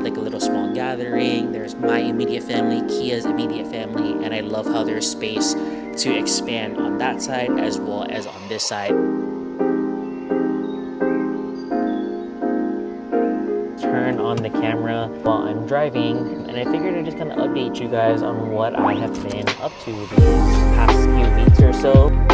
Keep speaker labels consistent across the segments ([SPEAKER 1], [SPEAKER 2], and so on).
[SPEAKER 1] had like a little small gathering. There's my immediate family, Kia's immediate family, and I love how there's space to expand on that side as well as on this side. Turn on the camera while I'm driving, and I figured I'd just kind of update you guys on what I have been up to these past few weeks or so.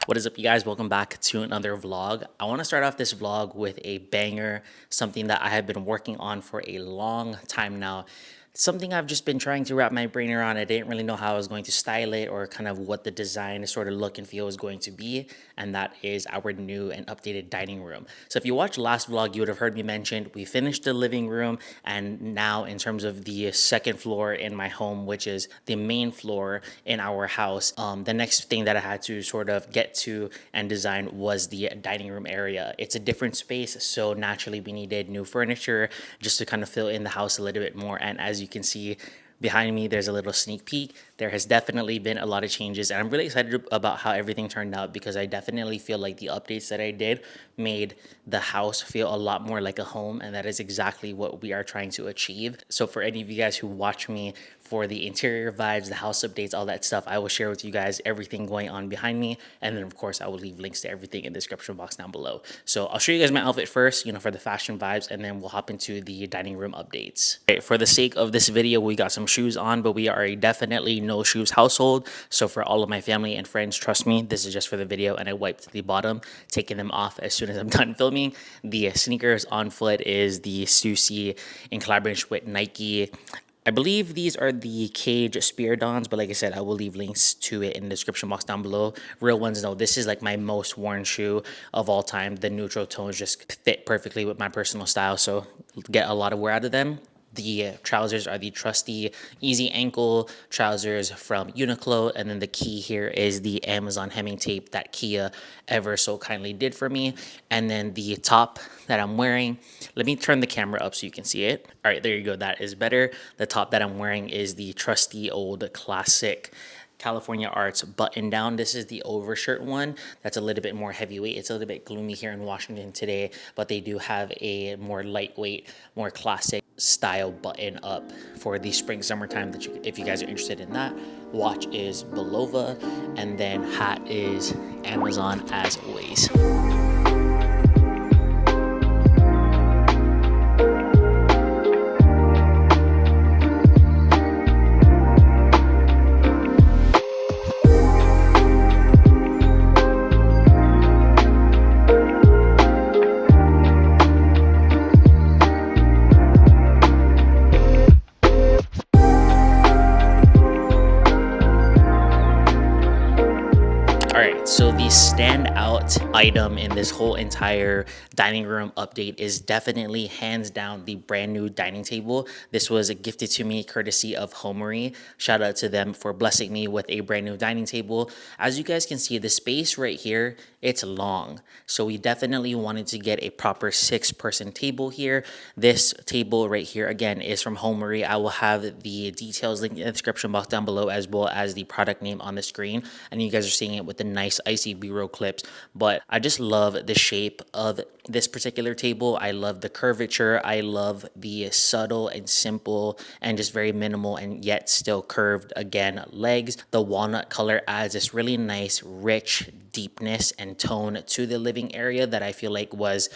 [SPEAKER 1] What is up, you guys? Welcome back to another vlog. I want to start off this vlog with a banger, something that I have been working on for a long time now. Something I've just been trying to wrap my brain around. I didn't really know how I was going to style it or kind of what the design sort of look and feel is going to be, and that is our new and updated dining room. So if you watched the last vlog, you would have heard me mention we finished the living room, and now in terms of the second floor in my home, which is the main floor in our house, the next thing that I had to sort of get to and design was the dining room area. It's a different space, so naturally we needed new furniture just to kind of fill in the house a little bit more. And as you can see behind me, there's a little sneak peek. There has definitely been a lot of changes, and I'm really excited about how everything turned out, because I definitely feel like the updates that I did made the house feel a lot more like a home, and that is exactly what we are trying to achieve. So for any of you guys who watch me for the interior vibes, the house updates, all that stuff, I will share with you guys everything going on behind me, and then of course I will leave links to everything in the description box down below. So I'll show you guys my outfit first, for the fashion vibes, and then we'll hop into the dining room updates. Okay, for the sake of this video, we got some shoes on, but we are a definitely no shoes household. So for all of my family and friends, trust me, this is just for the video, and I wiped the bottom, taking them off as soon as I'm done filming. The sneakers on foot is the Stussy in collaboration with Nike. I believe these are the Cage Spear Dons, but like I said, I will leave links to it in the description box down below. Real ones, though, this is like my most worn shoe of all time. The neutral tones just fit perfectly with my personal style, so get a lot of wear out of them. The trousers are the trusty easy ankle trousers from Uniqlo, and then the key here is the Amazon hemming tape that Kia ever so kindly did for me. And then the top that I'm wearing, let me turn the camera up so you can see it. All right, there you go, that is better. The top that I'm wearing is the trusty old classic California Arts button down. This is the overshirt one that's a little bit more heavyweight. It's a little bit gloomy here in Washington today, but they do have a more lightweight, more classic style button up for the spring summertime that if you guys are interested in that. Watch is Belova, and then hat is Amazon as always. So the standout item in this whole entire dining room update is definitely hands down the brand new dining table. This was gifted to me courtesy of Homary. Shout out to them for blessing me with a brand new dining table. As you guys can see, the space right here, it's long. So we definitely wanted to get a proper 6-person table here. This table right here, again, is from Homary. I will have the details linked in the description box down below, as well as the product name on the screen. And you guys are seeing it with the nice icy B-roll clips. But I just love the shape of this particular table. I love the curvature. I love the subtle and simple and just very minimal and yet still curved, again, legs. The walnut color adds this really nice, rich deepness and tone to the living area that I feel like was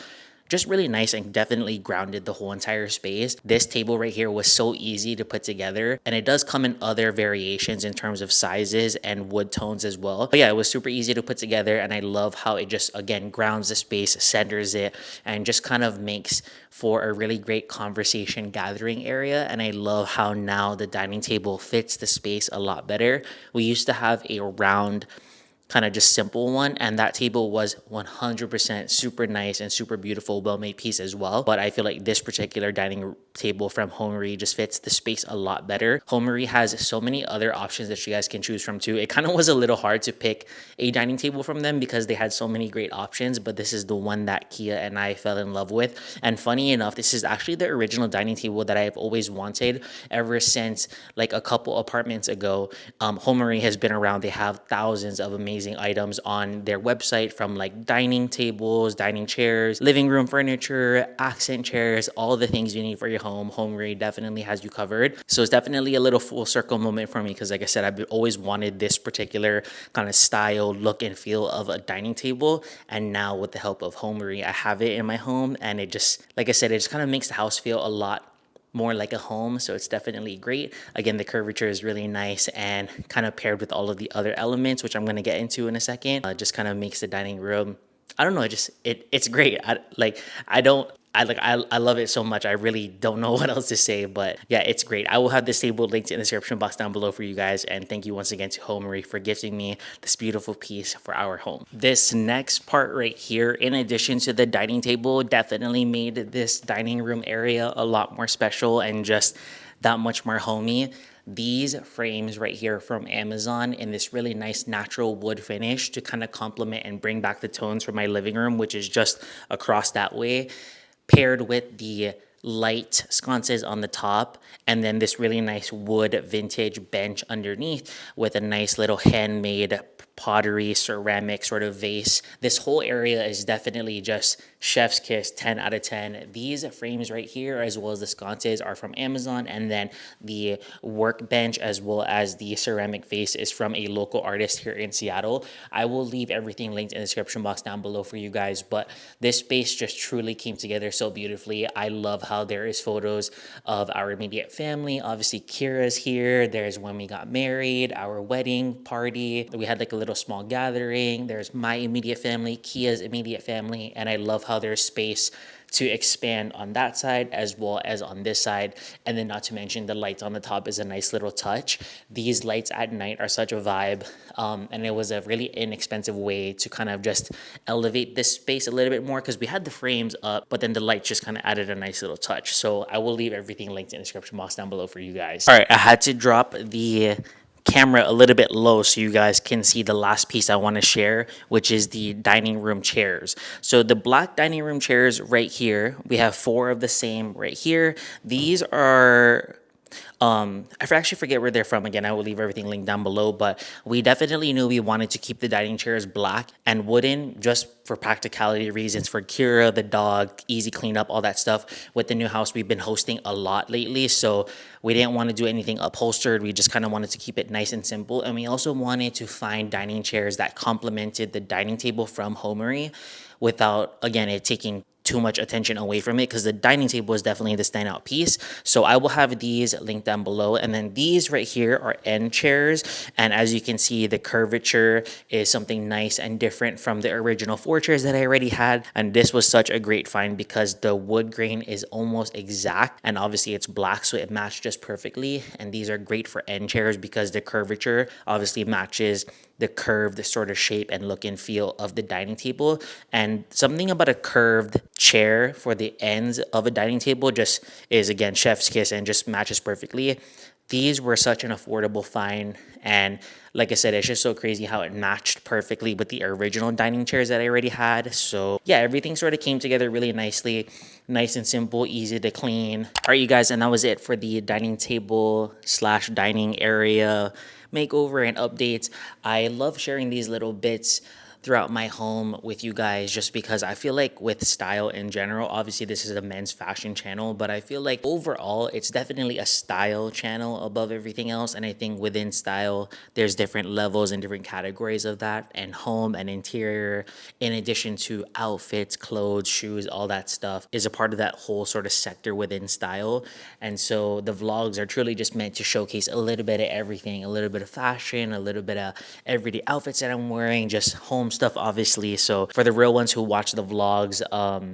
[SPEAKER 1] just really nice and definitely grounded the whole entire space. This table right here was so easy to put together, and it does come in other variations in terms of sizes and wood tones as well. But yeah, it was super easy to put together, and I love how it just, again, grounds the space, centers it, and just kind of makes for a really great conversation gathering area. And I love how now the dining table fits the space a lot better. We used to have a round kind of just simple one, and that table was 100% super nice and super beautiful, well-made piece as well. But I feel like this particular dining table from Homary just fits the space a lot better. Homary has so many other options that you guys can choose from too. It kind of was a little hard to pick a dining table from them because they had so many great options, but this is the one that Kia and I fell in love with. And funny enough, this is actually the original dining table that I've always wanted ever since like a couple apartments ago. Homary has been around. They have thousands of amazing items on their website, from like dining tables, dining chairs, living room furniture, accent chairs, all the things you need for your home. Homary definitely has you covered. So it's definitely a little full circle moment for me because, like I said, I've always wanted this particular kind of style, look, and feel of a dining table. And now with the help of Homary, I have it in my home, and it just, like I said, it just kind of makes the house feel a lot more like a home. So it's definitely great. Again, the curvature is really nice, and kind of paired with all of the other elements, which I'm going to get into in a second, just kind of makes the dining room, I don't know, it's great. I love it so much. I really don't know what else to say, but yeah, it's great. I will have this table linked in the description box down below for you guys. And thank you once again to Homary for gifting me this beautiful piece for our home. This next part right here, in addition to the dining table, definitely made this dining room area a lot more special and just that much more homey. These frames right here from Amazon in this really nice natural wood finish to kind of complement and bring back the tones for my living room, which is just across that way, paired with the light sconces on the top, and then this really nice wood vintage bench underneath with a nice little handmade pottery ceramic sort of vase. This whole area is definitely just chef's kiss, 10 out of 10. These frames right here, as well as the sconces, are from Amazon, and then the workbench as well as the ceramic vase is from a local artist here in Seattle. I will leave everything linked in the description box down below for you guys, but this space just truly came together so beautifully. I love how there is photos of our immediate family. Obviously, Kira's here. There's when we got married, our wedding party. We had like a little small gathering. There's my immediate family, Kia's immediate family, and I love how there's space to expand on that side as well as on this side. And then not to mention the lights on the top is a nice little touch. These lights at night are such a vibe, and it was a really inexpensive way to kind of just elevate this space a little bit more because we had the frames up, but then the lights just kind of added a nice little touch. So I will leave everything linked in the description box down below for you guys. All right, I had to drop the camera a little bit low so you guys can see the last piece I want to share, which is the dining room chairs. So the black dining room chairs right here, we have 4 of the same right here. These are I actually forget where they're from. Again, I will leave everything linked down below, but we definitely knew we wanted to keep the dining chairs black and wooden just for practicality reasons for Kira, the dog, easy cleanup, all that stuff. With the new house, we've been hosting a lot lately, so we didn't want to do anything upholstered. We just kind of wanted to keep it nice and simple, and we also wanted to find dining chairs that complemented the dining table from Homary without, again, it taking too much attention away from it, because the dining table is definitely the standout piece. So I will have these linked down below, and then these right here are end chairs, and as you can see, the curvature is something nice and different from the original 4 chairs that I already had. And this was such a great find because the wood grain is almost exact, and obviously it's black, so it matched just perfectly. And these are great for end chairs because the curvature obviously matches the curved sort of shape and look and feel of the dining table. And something about a curved chair for the ends of a dining table just is, again, chef's kiss and just matches perfectly. These were such an affordable find, and like I said, it's just so crazy how it matched perfectly with the original dining chairs that I already had. So yeah, everything sort of came together really nicely, nice and simple, easy to clean. All right, you guys, and that was it for the dining table slash dining area makeover and updates. I love sharing these little bits throughout my home with you guys, just because I feel like with style in general, obviously this is a men's fashion channel, but I feel like overall it's definitely a style channel above everything else. And I think within style there's different levels and different categories of that, and home and interior, in addition to outfits, clothes, shoes, all that stuff is a part of that whole sort of sector within style. And so the vlogs are truly just meant to showcase a little bit of everything, a little bit of fashion, a little bit of everyday outfits that I'm wearing, just home stuff, obviously. So for the real ones who watch the vlogs,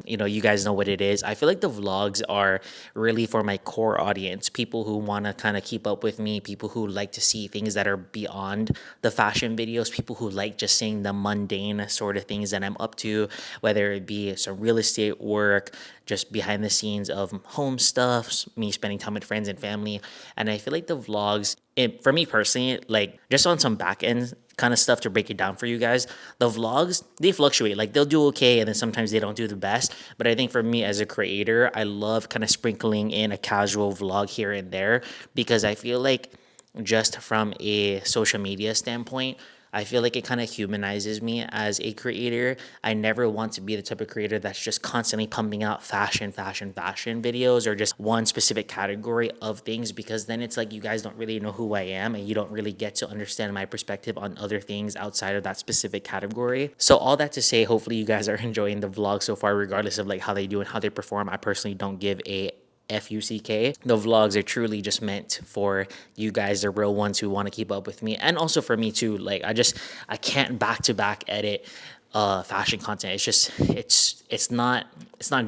[SPEAKER 1] you know, you guys know what it is. I feel like the vlogs are really for my core audience, people who want to kind of keep up with me, people who like to see things that are beyond the fashion videos, people who like just seeing the mundane sort of things that I'm up to, whether it be some real estate work, just behind the scenes of home stuff, me spending time with friends and family. And I feel like the vlogs, for me personally, like just on some back end kind of stuff to break it down for you guys, the vlogs, they fluctuate. Like they'll do okay and then sometimes they don't do the best. But I think for me as a creator, I love kind of sprinkling in a casual vlog here and there, because I feel like just from a social media standpoint, I feel like it kind of humanizes me as a creator. I never want to be the type of creator that's just constantly pumping out fashion videos or just one specific category of things, because then it's like you guys don't really know who I am and you don't really get to understand my perspective on other things outside of that specific category. So all that to say, hopefully you guys are enjoying the vlog so far, regardless of like how they do and how they perform. I personally don't give a FUCK. The vlogs are truly just meant for you guys, the real ones who want to keep up with me, and also for me too. Like I can't back to back edit fashion content. It's just it's not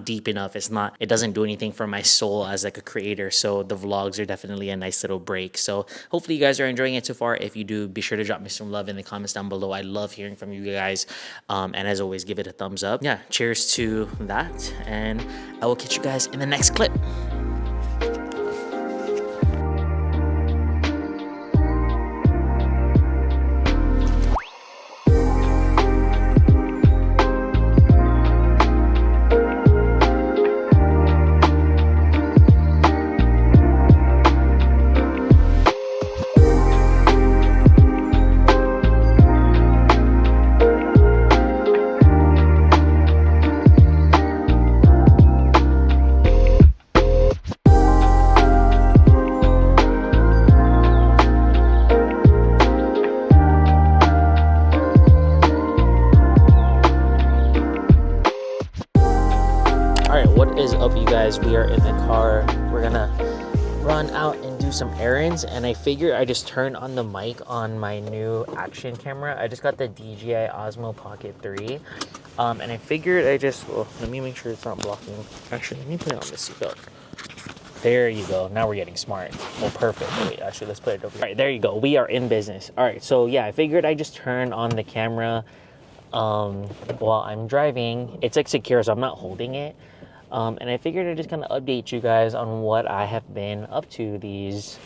[SPEAKER 1] deep enough. It doesn't do anything for my soul as like a creator. So the vlogs are definitely a nice little break. So hopefully you guys are enjoying it so far. If you do, be sure to drop me some love in the comments down below. I love hearing from you guys, and as always, give it a thumbs up. Yeah, cheers to that, and I will catch you guys in the next clip. What is up, you guys? We are in the car. We're gonna run out and do some errands, and I figured I just turned on the mic on my new action camera. I just got the DJI Osmo Pocket 3, and I figured let me make sure it's not blocking. Actually, let me put it on the seatbelt. There you go. Now we're getting smart. Well, perfect. Wait, actually, let's put it over here. All right, there you go. We are in business. All right, so yeah, I figured I just turned on the camera while I'm driving. It's like secure, so I'm not holding it. And I figured I'd just kind of update you guys on what I have been up to these,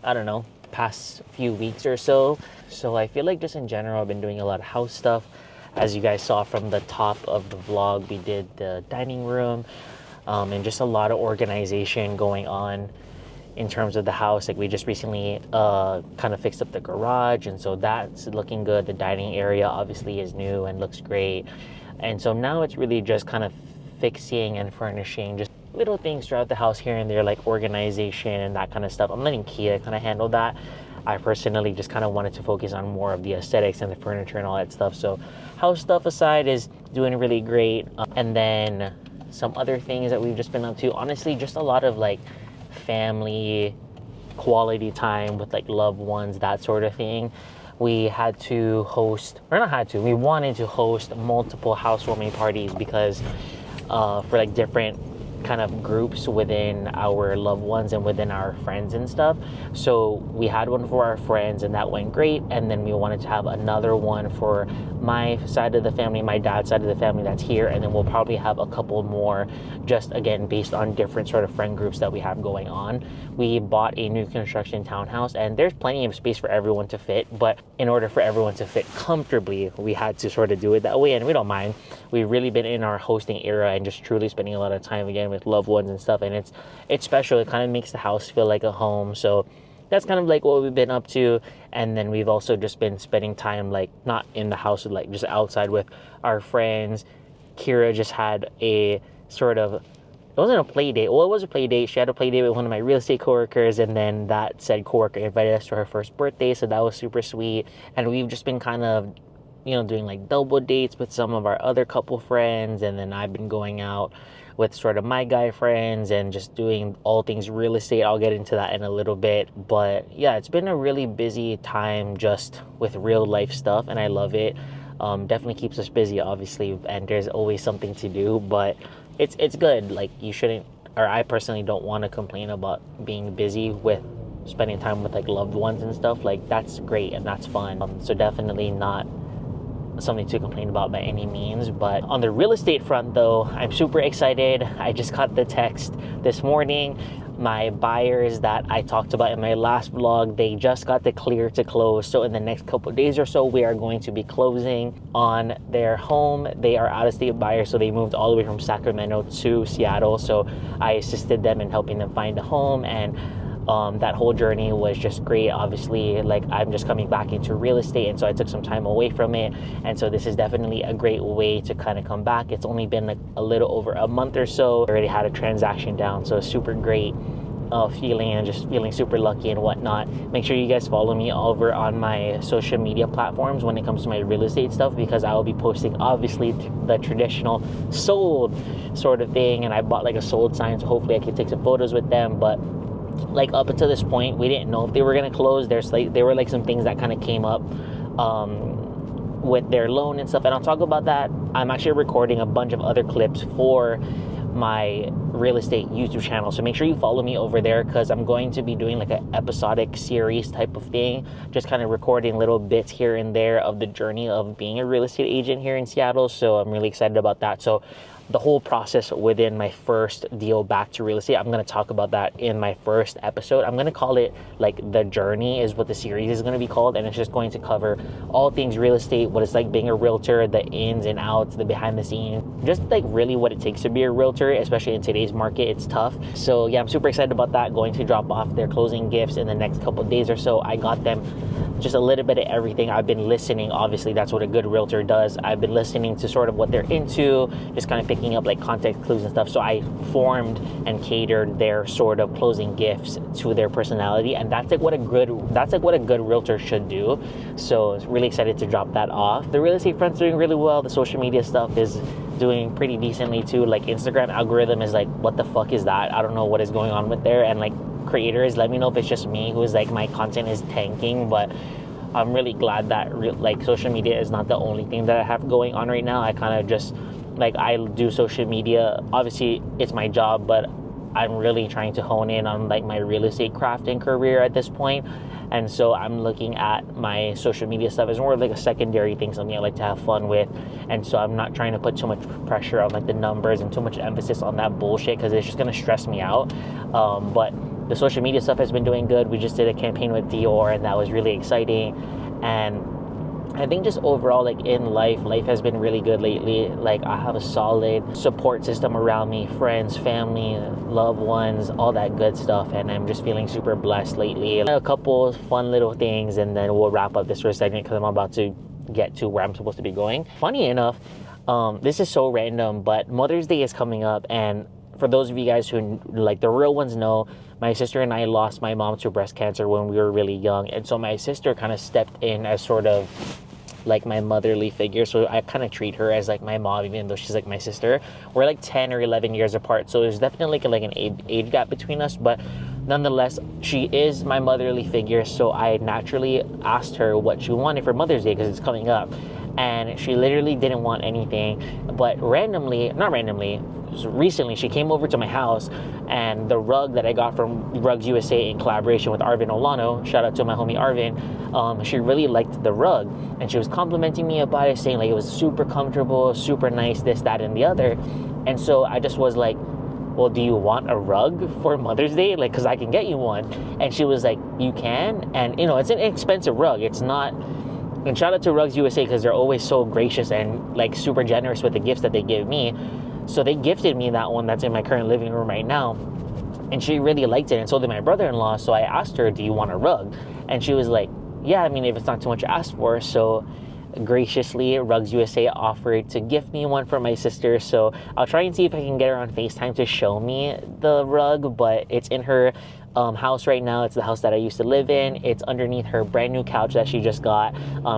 [SPEAKER 1] I don't know, past few weeks or so. So I feel like just in general, I've been doing a lot of house stuff. As you guys saw from the top of the vlog, we did the dining room, and just a lot of organization going on in terms of the house. Like we just recently kind of fixed up the garage, and so that's looking good. The dining area obviously is new and looks great. And so now it's really just kind of fixing and furnishing just little things throughout the house here and there, like organization and that kind of stuff. I'm letting Kia kind of handle that. I personally just kind of wanted to focus on more of the aesthetics and the furniture and all that stuff. So house stuff aside is doing really great. And then some other things that we've just been up to, honestly, just a lot of like family quality time with like loved ones, that sort of thing. We had to host, or not had to, we wanted to host multiple housewarming parties because for like different kind of groups within our loved ones and within our friends and stuff. So we had one for our friends and that went great, and then we wanted to have another one for my side of the family, my dad's side of the family that's here, and then we'll probably have a couple more, just again based on different sort of friend groups that we have going on. We bought a new construction townhouse, and there's plenty of space for everyone to fit, but in order for everyone to fit comfortably, we had to sort of do it that way, and we don't mind. We've really been in our hosting era and just truly spending a lot of time again with loved ones and stuff, and it's special. It kind of makes the house feel like a home. So that's kind of like what we've been up to. And then we've also just been spending time, like not in the house, like just outside with our friends. Kira just had a sort of, it wasn't a play date. Well, it was a play date. She had a play date with one of my real estate coworkers, and then that said coworker invited us to her first birthday, so that was super sweet. And we've just been kind of, you know, doing like double dates with some of our other couple friends, and then I've been going out with sort of my guy friends and just doing all things real estate. I'll get into that in a little bit, but yeah, it's been a really busy time just with real life stuff, and I love it. Definitely keeps us busy, obviously, and there's always something to do, but it's good. Like, you shouldn't, or I personally don't want to complain about being busy with spending time with like loved ones and stuff. Like, that's great and that's fun. So definitely not something to complain about by any means. But on the real estate front though, I'm super excited. I just got the text this morning. My buyers that I talked about in my last vlog, they just got the clear to close. So in the next couple of days or so, we are going to be closing on their home. They are out-of-state buyers, so they moved all the way from Sacramento to Seattle. So I assisted them in helping them find a home, and that whole journey was just great. Obviously, like, I'm just coming back into real estate, and so I took some time away from it, and so this is definitely a great way to kind of come back. It's only been like a little over a month or so. I already had a transaction down, so super great feeling, and just feeling super lucky and whatnot. Make sure you guys follow me over on my social media platforms when it comes to my real estate stuff, because I will be posting obviously the traditional sold sort of thing, and I bought like a sold sign, so hopefully I can take some photos with them. But like, up until this point, we didn't know if they were going to close. There were like some things that kind of came up with their loan and stuff, and I'll talk about that. I'm actually recording a bunch of other clips for my real estate YouTube channel, so make sure you follow me over there, because I'm going to be doing like an episodic series type of thing, just kind of recording little bits here and there of the journey of being a real estate agent here in Seattle. So I'm really excited about that. So the whole process within my first deal back to real estate, I'm going to talk about that in my first episode. I'm going to call it like The Journey is what the series is going to be called, and it's just going to cover all things real estate, what it's like being a realtor, the ins and outs, the behind the scenes, just like really what it takes to be a realtor, especially in today's market. It's tough. So yeah, I'm super excited about that. Going to drop off their closing gifts in the next couple of days or so. I got them just a little bit of everything. I've been listening. Obviously, that's what a good realtor does. I've been listening to sort of what they're into, just kind of picking up like context clues and stuff. So I formed and catered their sort of closing gifts to their personality, and that's like what a good realtor should do. So it's really excited to drop that off. The real estate front's doing really well. The social media stuff is doing pretty decently too. Like, Instagram algorithm is like, what the fuck is that? I don't know what is going on with there. And like, creators, let me know if it's just me who's like, my content is tanking. But I'm really glad that like social media is not the only thing that I have going on right now. I kind of just like, I do social media, obviously it's my job, but I'm really trying to hone in on like my real estate craft and career at this point. And so I'm looking at my social media stuff as more like a secondary thing, something I like to have fun with. And so I'm not trying to put too much pressure on like the numbers and too much emphasis on that bullshit, because it's just going to stress me out. But the social media stuff has been doing good. We just did a campaign with Dior, and that was really exciting. And I think just overall, like in life has been really good lately. Like, I have a solid support system around me, friends, family, loved ones, all that good stuff. And I'm just feeling super blessed lately. A couple fun little things, and then we'll wrap up this first segment, because I'm about to get to where I'm supposed to be going. Funny enough, this is so random, but Mother's Day is coming up, and for those of you guys who like the real ones know, my sister and I lost my mom to breast cancer when we were really young, and so my sister kind of stepped in as sort of like my motherly figure. So I kind of treat her as like my mom, even though she's like my sister. We're like 10 or 11 years apart, so there's definitely like an age gap between us, but nonetheless, she is my motherly figure. So I naturally asked her what she wanted for Mother's Day, because it's coming up, and she literally didn't want anything. But recently she came over to my house, and the rug that I got from Rugs USA in collaboration with Arvin Olano, shout out to my homie Arvin, she really liked the rug, and she was complimenting me about it, saying like it was super comfortable, super nice, this, that, and the other. And so I just was like, well, do you want a rug for Mother's Day? Like, because I can get you one. And she was like, you can? And, you know, it's an expensive rug. It's not... And shout out to Rugs USA, because they're always so gracious and, like, super generous with the gifts that they give me. So they gifted me that one that's in my current living room right now. And she really liked it, and so did my brother-in-law. So I asked her, do you want a rug? And she was like, yeah, I mean, if it's not too much to ask for. So graciously, Rugs USA offered to gift me one for my sister. So I'll try and see if I can get her on FaceTime to show me the rug, but it's in her
[SPEAKER 2] house right now. It's the house that I used to live in. It's underneath her brand new couch that she just got.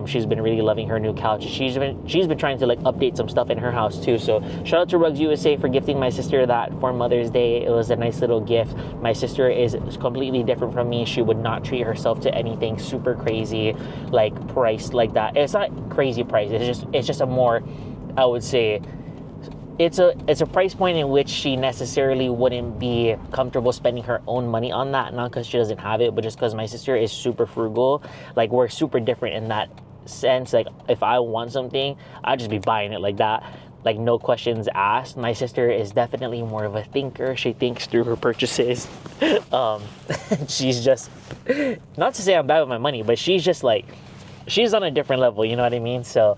[SPEAKER 2] She's been really loving her new couch. She's been trying to like update some stuff in her house too. So shout out to Rugs USA for gifting my sister that for Mother's Day. It was a nice little gift. My sister is completely different from me. She would not treat herself to anything super crazy like priced like that. It's not crazy price. It's just a more, I would say, it's a price point in which she necessarily wouldn't be comfortable spending her own money on that, not because she doesn't have it, but just because my sister is super frugal. Like, we're super different in that sense. Like, if I want something, I'd just be buying it like that, like no questions asked. My sister is definitely more of a thinker. She thinks through her purchases. She's just, not to say I'm bad with my money, but she's just like, she's on a different level, you know what I mean? So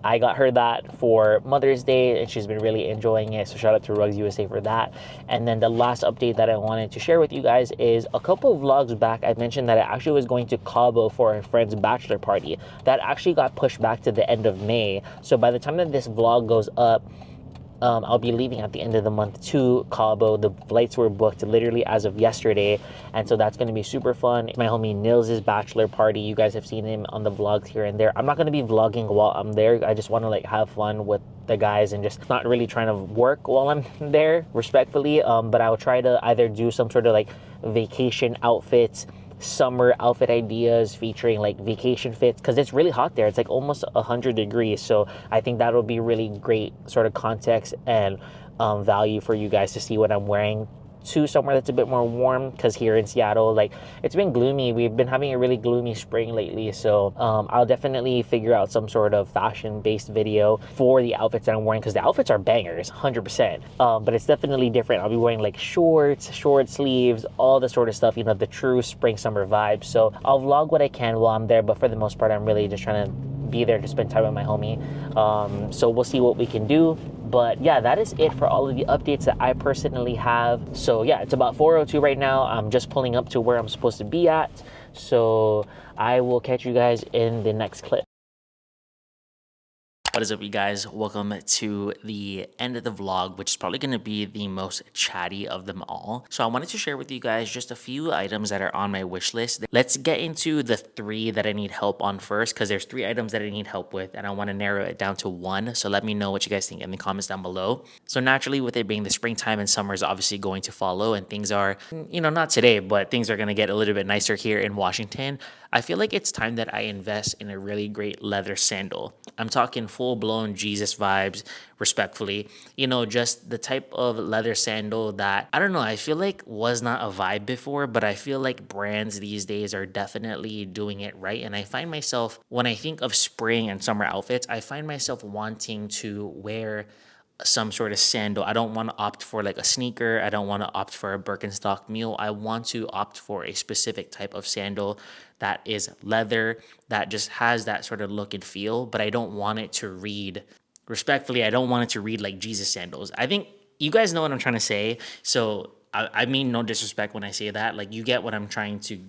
[SPEAKER 2] I got her that for Mother's Day, and she's been really enjoying it. So shout out to Rugs USA for that. And then the last update that I wanted to share with you guys is a couple of vlogs back, I mentioned that I actually was going to Cabo for a friend's bachelor party. That actually got pushed back to the end of May. So by the time that this vlog goes up, I'll be leaving at the end of the month to Cabo. The flights were booked literally as of yesterday, and so that's going to be super fun. My homie Nils' bachelor party, you guys have seen him on the vlogs here and there. I'm not going to be vlogging while I'm there. I just want to like have fun with the guys and just not really trying to work while I'm there, respectfully. But I'll try to either do some sort of like vacation outfits, summer outfit ideas featuring like vacation fits, because it's really hot there. It's like almost 100 degrees, so I think that'll be really great sort of context and value for you guys to see what I'm wearing to somewhere that's a bit more warm, because here in Seattle, like, it's been gloomy. We've been having a really gloomy spring lately, so I'll definitely figure out some sort of fashion-based video for the outfits that I'm wearing, because the outfits are bangers, 100%. But it's definitely different. I'll be wearing like shorts, short sleeves, all the sort of stuff, you know, the true spring-summer vibe. So I'll vlog what I can while I'm there, but for the most part, I'm really just trying to be there to spend time with my homie. So we'll see what we can do. But yeah, that is it for all of the updates that I personally have. So yeah, it's about 4:02 right now. I'm just pulling up to where I'm supposed to be at. So I will catch you guys in the next clip.
[SPEAKER 1] What is up, you guys? Welcome to the end of the vlog, which is probably going to be the most chatty of them all. So I wanted to share with you guys just a few items that are on my wish list. Let's get into the 3 that I need help on first, because there's 3 items that I need help with, and I want to narrow it down to 1. So let me know what you guys think in the comments down below. So naturally, with it being the springtime and summer is obviously going to follow, and things are, you know, not today, but things are going to get a little bit nicer here in Washington. I feel like it's time that I invest in a really great leather sandal. I'm talking full-blown Jesus vibes, respectfully. You know, just the type of leather sandal that, I don't know, I feel like was not a vibe before, but I feel like brands these days are definitely doing it right. And I find myself, when I think of spring and summer outfits, I find myself wanting to wear some sort of sandal. I don't want to opt for like a sneaker. I don't want to opt for a Birkenstock mule. I want to opt for a specific type of sandal that is leather, that just has that sort of look and feel, but I don't want it to read, respectfully, I don't want it to read like Jesus sandals. I think you guys know what I'm trying to say. So I mean no disrespect when I say that. Like, you get what I'm trying to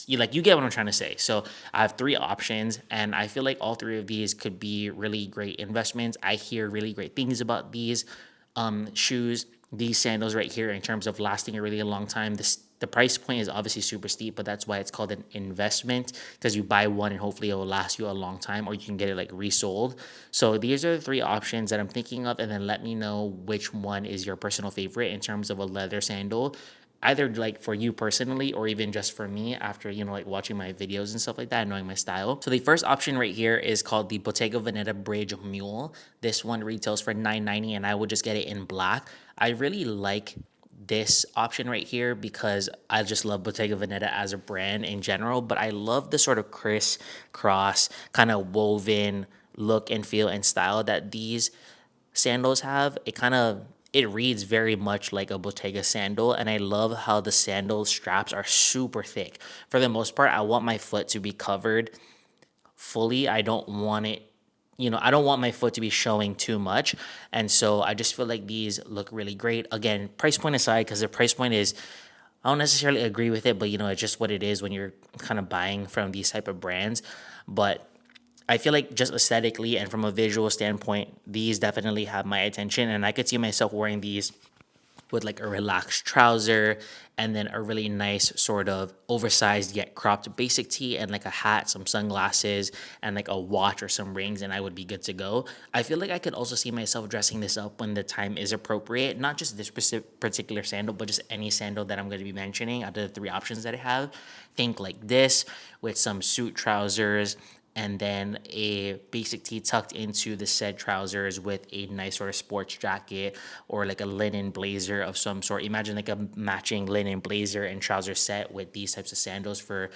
[SPEAKER 1] you get what I'm trying to say. So I have 3 options, and I feel like all 3 of these could be really great investments. I hear really great things about these shoes, these sandals right here, in terms of lasting a really long time. The price point is obviously super steep, but that's why it's called an investment, because you buy one and hopefully it will last you a long time, or you can get it like resold. So these are the 3 options that I'm thinking of, and then let me know which one is your personal favorite in terms of a leather sandal, either like for you personally or even just for me after, you know, like watching my videos and stuff like that and knowing my style. So the first option right here is called the Bottega Veneta Bridge Mule. This one retails for $9.90, and I would just get it in black. I really like this option right here because I just love Bottega Veneta as a brand in general, but I love the sort of crisscross kind of woven look and feel and style that these sandals have. It reads very much like a Bottega sandal, and I love how the sandal straps are super thick. For the most part, I want my foot to be covered fully. I don't want it, you know, I don't want my foot to be showing too much. And so I just feel like these look really great. Again, price point aside, because the price point is, I don't necessarily agree with it, but you know, it's just what it is when you're kind of buying from these type of brands. But I feel like just aesthetically and from a visual standpoint, these definitely have my attention, and I could see myself wearing these with like a relaxed trouser and then a really nice sort of oversized yet cropped basic tee and like a hat, some sunglasses, and like a watch or some rings, and I would be good to go. I feel like I could also see myself dressing this up when the time is appropriate, not just this particular sandal, but just any sandal that I'm going to be mentioning out of the three options that I have. Think like this with some suit trousers and then a basic tee tucked into the said trousers with a nice sort of sports jacket or like a linen blazer of some sort. Imagine like a matching linen blazer and trouser set with these types of sandals for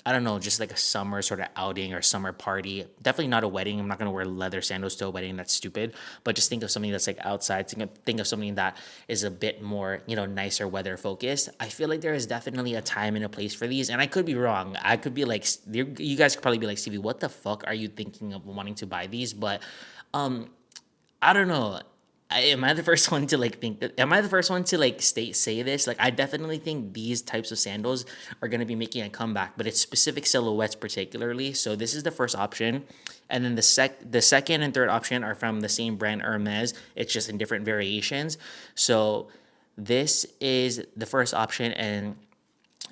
[SPEAKER 1] I don't know, just like a summer sort of outing or summer party. Definitely not a wedding. I'm not gonna wear leather sandals to a wedding. That's stupid. But just think of something that's like outside. Think of something that is a bit more, nicer weather focused. I feel like there is definitely a time and a place for these, and I could be wrong. I could be like, you guys could probably be like, Stevie, what the fuck are you thinking of wanting to buy these? But I don't know. Am I the first one to like think that? Am I the first one to like say this? Like, I definitely think these types of sandals are gonna be making a comeback, but it's specific silhouettes particularly. So this is the first option, and then the second and third option are from the same brand Hermes. It's just in different variations. So this is the first option, and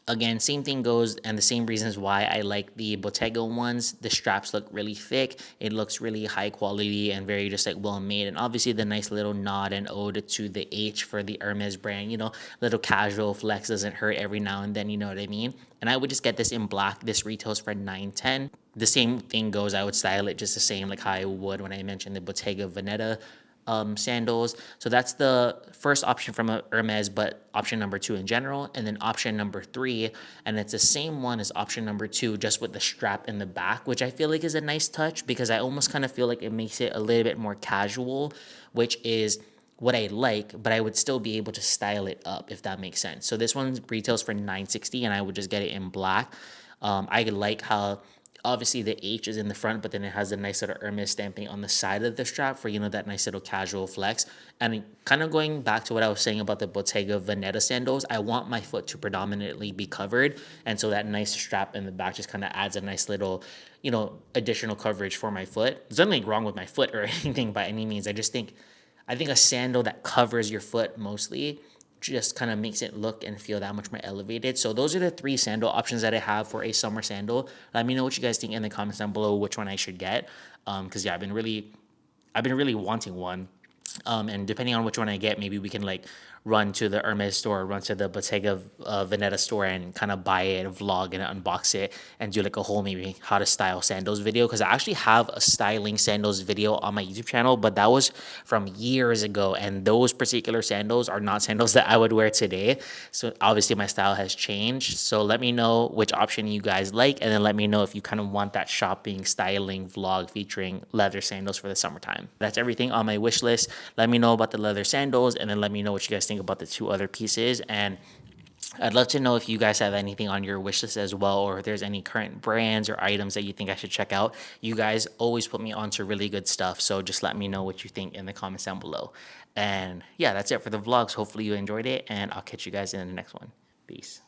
[SPEAKER 1] again, same thing goes, and the same reasons why I like the Bottega ones. The straps look really thick. It looks really high quality and very just like well made. And obviously the nice little nod and ode to the H for the Hermes brand. Little casual flex doesn't hurt every now and then. You know what I mean? And I would just get this in black. This retails for $9.10. The same thing goes. I would style it just the same like how I would when I mentioned the Bottega Veneta sandals. So that's the first option from Hermes, but option number two in general. And then option number three, and it's the same one as option number two, just with the strap in the back, which I feel like is a nice touch because I almost kind of feel like it makes it a little bit more casual, which is what I like, but I would still be able to style it up if that makes sense. So this one retails for $9.60, and I would just get it in black. I like how obviously the H is in the front, but then it has a nice little Hermes stamping on the side of the strap for, that nice little casual flex. And kind of going back to what I was saying about the Bottega Veneta sandals, I want my foot to predominantly be covered. And so that nice strap in the back just kind of adds a nice little, additional coverage for my foot. There's nothing wrong with my foot or anything by any means. I think a sandal that covers your foot mostly just kind of makes it look and feel that much more elevated. So those are the three sandal options that I have for a summer sandal. Let me know what you guys think in the comments down below, which one I should get. Because yeah, I've been really wanting one. And depending on which one I get, maybe we can like run to the Hermes store, run to the Bottega Veneta store and kind of buy it, vlog and unbox it, and do like a whole maybe how to style sandals video. Because I actually have a styling sandals video on my YouTube channel, but that was from years ago, and those particular sandals are not sandals that I would wear today. So obviously my style has changed. So let me know which option you guys like, and then let me know if you kind of want that shopping styling vlog featuring leather sandals for the summertime. That's everything on my wish list. Let me know about the leather sandals, and then let me know what you guys think about the two other pieces. And I'd love to know if you guys have anything on your wish list as well, or if there's any current brands or items that you think I should check out. You guys always put me onto really good stuff, so just let me know what you think in the comments down below. And yeah, that's it for the vlogs. Hopefully you enjoyed it, and I'll catch you guys in the next one. Peace.